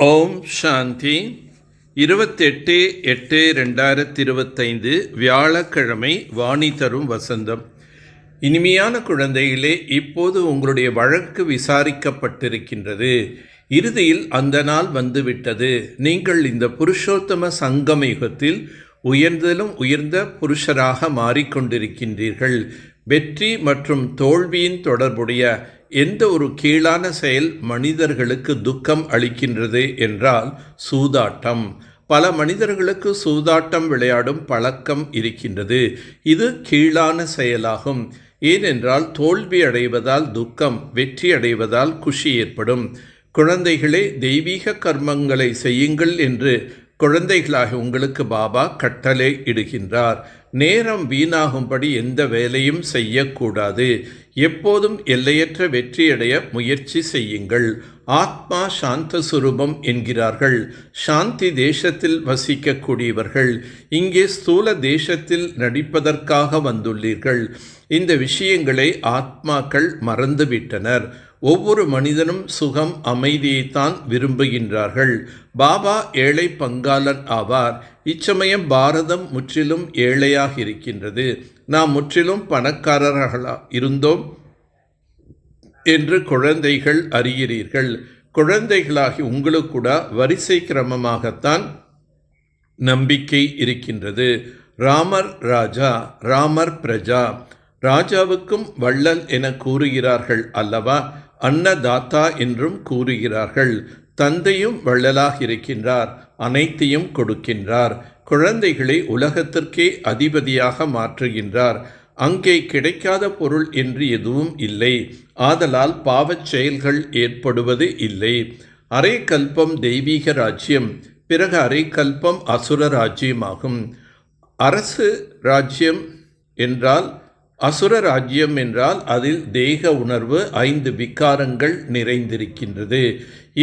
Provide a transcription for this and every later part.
ஓம் சாந்தி. 28/8/2025 வியாழக்கிழமை. வாணி தரும் வசந்தம். இனிமையான குழந்தைகளே, இப்போது உங்களுடைய வழக்கு விசாரிக்கப்பட்டிருக்கின்றது. இறுதியில் அந்த நாள் வந்துவிட்டது. நீங்கள் இந்த புருஷோத்தம சங்கம யுகத்தில் உயர்ந்தலும் உயர்ந்த புருஷராக மாறிக்கொண்டிருக்கின்றீர்கள். வெற்றி மற்றும் தோல்வியின் தொடர்புடைய எந்த ஒரு கீழான செயல் மனிதர்களுக்கு துக்கம் அளிக்கின்றது என்றால் சூதாட்டம். பல மனிதர்களுக்கு சூதாட்டம் விளையாடும் பழக்கம் இருக்கின்றது. இது கீழான செயலாகும். ஏனென்றால் தோல்வி அடைவதால் துக்கம், வெற்றி அடைவதால் குஷி ஏற்படும். குழந்தைகளே, தெய்வீக கர்மங்களை செய்யுங்கள் என்று குழந்தைகளாக உங்களுக்கு பாபா கட்டளை இடுகின்றார். நேரம் வீணாகும்படி எந்த வேலையும் செய்யக்கூடாது. எப்போதும் எல்லையற்ற வெற்றியடைய முயற்சி செய்யுங்கள். ஆத்மா சாந்த சுரூபம் என்கிறார்கள். சாந்தி தேசத்தில் வசிக்கக்கூடியவர்கள். இங்கே ஸ்தூல தேசத்தில் நடிப்பதற்காக வந்துள்ளீர்கள். இந்த விஷயங்களை ஆத்மாக்கள் மறந்துவிட்டனர். ஒவ்வொரு மனிதனும் சுகம், அமைதியைத்தான் விரும்புகின்றார்கள். பாபா ஏழை பங்காளன் ஆவார். இச்சமயம் பாரதம் முற்றிலும் ஏழையாக இருக்கின்றது. நாம் முற்றிலும் பணக்காரர்களாக இருந்தோம் என்று குழந்தைகள் அறிகிறீர்கள். குழந்தைகளாகி உங்களுக்கு கூட வரிசை கிரமமாகத்தான் நம்பிக்கை இருக்கின்றது. ராமர் ராஜா, ராமர் பிரஜா. ராஜாவுக்கும் வள்ளல் என கூறுகிறார்கள் அல்லவா? அன்னதாத்தா என்றும் கூறுகிறார்கள். தந்தையும் வள்ளலாக இருக்கின்றார், அனைத்தையும் கொடுக்கின்றார். குழந்தைகளை உலகத்திற்கே அதிபதியாக மாற்றுகின்றார். அங்கே கிடைக்காத பொருள் என்று எதுவும் இல்லை. ஆதலால் பாவச் செயல்கள் ஏற்படுவது இல்லை. அரை கல்பம் தெய்வீக ராஜ்யம், பிறகு அரை கல்பம் அசுர ராஜ்யமாகும். அரசு ராஜ்யம் என்றால், அசுர ராஜ்யம் என்றால் அதில் தேக உணர்வு, 5 விகாரங்கள் நிறைந்திருக்கின்றது.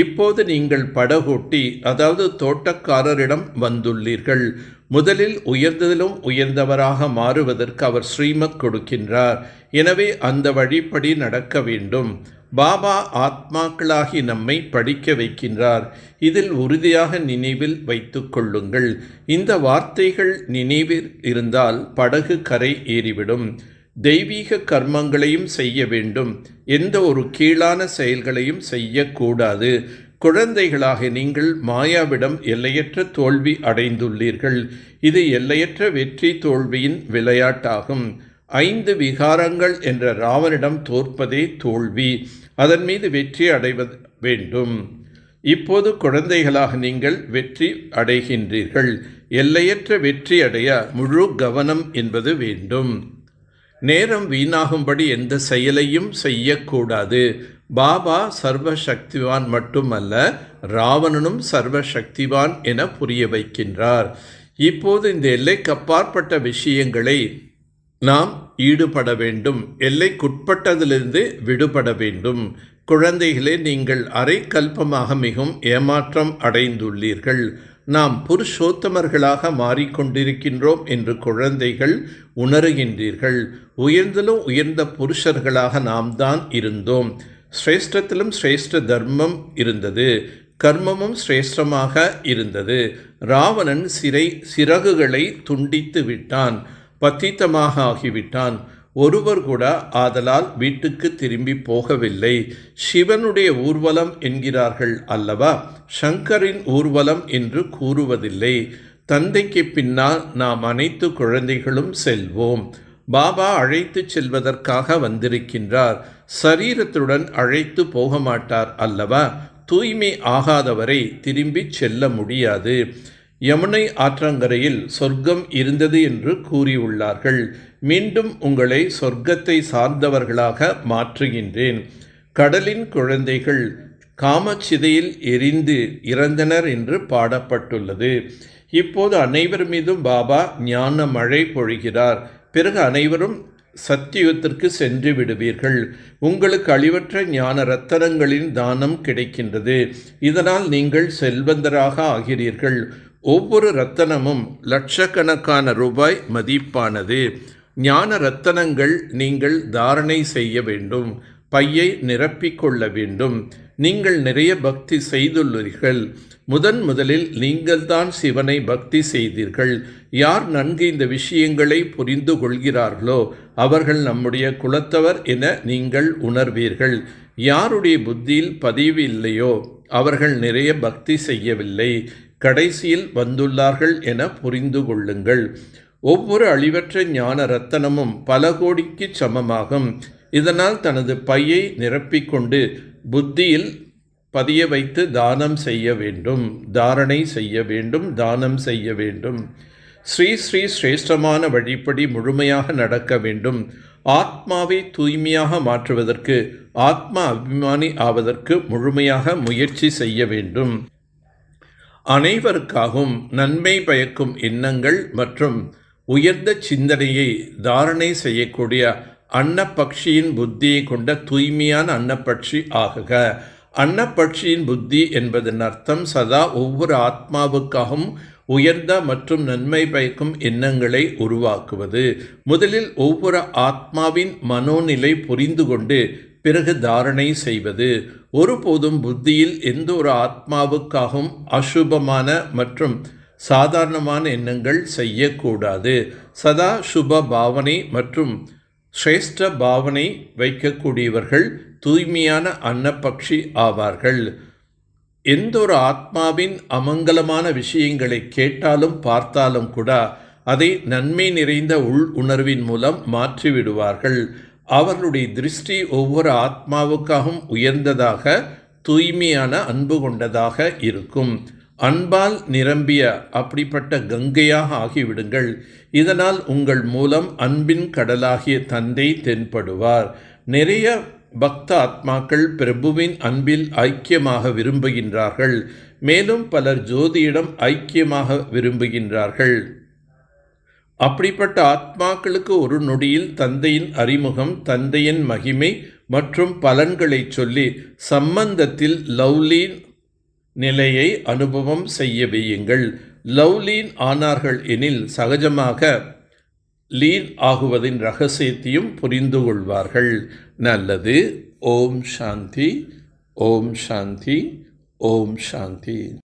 இப்போது நீங்கள் படகோட்டி, அதாவது தோட்டக்காரரிடம் வந்துள்ளீர்கள். முதலில் உயர்ந்ததிலும் உயர்ந்தவராக மாறுவதற்கு அவர் ஸ்ரீமத் கொடுக்கின்றார். எனவே அந்த வழிப்படி நடக்க வேண்டும். பாபா ஆத்மாக்களாகி நம்மை படிக்க வைக்கின்றார். இதில் உறுதியாக நினைவில் வைத்து கொள்ளுங்கள். இந்த வார்த்தைகள் நினைவில் இருந்தால் படகு கரை ஏறிவிடும். தெய்வீக கர்மங்களையும் செய்ய வேண்டும். எந்த ஒரு கீழான செயல்களையும் செய்யக்கூடாது. குழந்தைகளாக நீங்கள் மாயாவிடம் எல்லையற்ற தோல்வி அடைந்துள்ளீர்கள். இது எல்லையற்ற வெற்றி தோல்வியின் விளையாட்டாகும். 5 விகாரங்கள் என்ற ராவனிடம் தோற்பதே தோல்வி. அதன் மீது வெற்றி அடைவது வேண்டும். இப்போது குழந்தைகளாக நீங்கள் வெற்றி அடைகின்றீர்கள். எல்லையற்ற வெற்றி அடைய முழு கவனம் என்பது வேண்டும். நேரம் வீணாகும்படி எந்த செயலையும் செய்யக்கூடாது. பாபா சர்வசக்திவான் மட்டுமல்ல, ராவணனும் சர்வசக்திவான் என புரிய வைக்கின்றார். இப்போது இந்த எல்லைக்கு அப்பாற்பட்ட விஷயங்களை நாம் ஈடுபட வேண்டும். எல்லைக்குட்பட்டதிலிருந்து விடுபட வேண்டும். குழந்தைகளே, நீங்கள் அரை கல்பமாக மிகவும் ஏமாற்றம் அடைந்துள்ளீர்கள். நாம் புருஷோத்தமர்களாக மாறிக்கொண்டிருக்கின்றோம் என்று குழந்தைகள் உணர்கின்றீர்கள். உயர்ந்தலும் உயர்ந்த புருஷர்களாக நாம் தான் இருந்தோம். சிரேஷ்டத்திலும் சிரேஷ்ட தர்மம் இருந்தது. கர்மமும் சிரேஷ்டமாக இருந்தது. ராவணன் சிறகுகளை துண்டித்து விட்டான். பத்தித்தமாக ஆகிவிட்டான். ஒருவர் கூட ஆதலால் வீட்டுக்கு திரும்பி போகவில்லை. சிவனுடைய ஊர்வலம் என்கிறார்கள் அல்லவா? சங்கரின் ஊர்வலம் என்று கூறுவதில்லை. தந்தைக்கு பின்னால் நாம் அனைத்து குழந்தைகளும் செல்வோம். பாபா அழைத்து செல்வதற்காக வந்திருக்கின்றார். சரீரத்துடன் அழைத்து போக மாட்டார் அல்லவா? தூய்மை ஆகாதவரை திரும்பி செல்ல முடியாது. யமுனை ஆற்றங்கரையில் சொர்க்கம் இருந்தது என்று கூறியுள்ளார்கள். மீண்டும் உங்களை சொர்க்கத்தை சார்ந்தவர்களாக மாற்றுகின்றேன். கடலின் குழந்தைகள் காமச்சிதையில் எரிந்து இறந்தனர் என்று பாடப்பட்டுள்ளது. இப்போது அனைவர் மீதும் பாபா ஞான மழை பொழிகிறார். பிறகு அனைவரும் சத்தியுகத்திற்கு சென்று விடுவீர்கள். உங்களுக்கு அழிவற்ற ஞான ரத்தனங்களின் தானம் கிடைக்கின்றது. இதனால் நீங்கள் செல்வந்தராக ஆகிறீர்கள். ஒவ்வொரு ரத்தனமும் லட்சக்கணக்கான ரூபாய் மதிப்பானது. ஞான ரத்தனங்கள் நீங்கள் தாரணை செய்ய வேண்டும். பையை நிரப்பிக்கொள்ள வேண்டும். நீங்கள் நிறைய பக்தி செய்துள்ளீர்கள். முதலில் நீங்கள்தான் சிவனை பக்தி செய்தீர்கள். யார் நன்கு இந்த விஷயங்களை புரிந்து கொள்கிறார்களோ அவர்கள் நம்முடைய குலத்தவர் என நீங்கள் உணர்வீர்கள். யாருடைய புத்தியில் பதிவு இல்லையோ அவர்கள் நிறைய பக்தி செய்யவில்லை, கடைசியில் வந்துள்ளார்கள் என புரிந்து கொள்ளுங்கள். ஒவ்வொரு அழிவற்ற ஞான ரத்தனமும் பல கோடிக்கு சமமாகும். இதனால் தனது பையை நிரப்பிக்கொண்டு புத்தியில் பதிய வைத்து தானம் செய்ய வேண்டும், தாரணை செய்ய வேண்டும், தானம் செய்ய வேண்டும். ஸ்ரீ சிரேஷ்டமான வழிப்படி முழுமையாக நடக்க வேண்டும். ஆத்மாவை தூய்மையாக மாற்றுவதற்கு, ஆத்மா அபிமானி ஆவதற்கு முழுமையாக முயற்சி செய்ய வேண்டும். அனைவருக்காகவும் நன்மை பயக்கும் எண்ணங்கள் மற்றும் உயர்ந்த சிந்தனையை தாரணை செய்யக்கூடிய அன்னப்பட்சியின் புத்தியை கொண்ட தூய்மையான அன்னப்பட்சி ஆகுக. அன்னப்பட்சியின் புத்தி என்பதன் அர்த்தம் சதா ஒவ்வொரு ஆத்மாவுக்காகவும் உயர்ந்த மற்றும் நன்மை பயக்கும் எண்ணங்களை உருவாக்குவது. முதலில் ஒவ்வொரு ஆத்மாவின் மனோநிலை புரிந்து கொண்டு பிறகு தாரணை செய்வது. ஒருபோதும் புத்தியில் எந்த ஒரு ஆத்மாவுக்காகவும் அசுபமான மற்றும் சாதாரணமான எண்ணங்கள் செய்யக்கூடாது. சதா சுப பாவனை மற்றும் சிரேஷ்ட பாவனை வைக்கக்கூடியவர்கள் தூய்மையான அன்னப்பட்சி ஆவார்கள். எந்த ஒரு ஆத்மாவின் அமங்கலமான விஷயங்களை கேட்டாலும் பார்த்தாலும் கூட அதை நன்மை நிறைந்த உள் உணர்வின் மூலம் மாற்றிவிடுவார்கள். அவர்களுடைய திருஷ்டி ஒவ்வொரு ஆத்மாவுக்காகவும் உயர்ந்ததாக, தூய்மையான அன்பு கொண்டதாக இருக்கும். அன்பால் நிரம்பிய அப்படிப்பட்ட கங்கையாக ஆகிவிடுங்கள். இதனால் உங்கள் மூலம் அன்பின் கடலாகிய தந்தை தென்படுவார். நிறைய பக்த ஆத்மாக்கள் பிரபுவின் அன்பில் ஐக்கியமாக விரும்புகின்றார்கள். மேலும் பலர் ஜோதியிடம் ஐக்கியமாக விரும்புகின்றார்கள். அப்படிப்பட்ட ஆத்மாக்களுக்கு ஒரு நொடியில் தந்தையின் அறிமுகம், தந்தையின் மகிமை மற்றும் பலன்களை சொல்லி சம்பந்தத்தில் லவ்லீன் நிலையை அனுபவம் செய்ய வையுங்கள். லவ்லீன் ஆனார்கள் எனில் சகஜமாக லீன் ஆகுவதின் இரகசியத்தையும் புரிந்து கொள்வார்கள். நல்லது. ஓம் சாந்தி, ஓம் சாந்தி, ஓம் சாந்தி.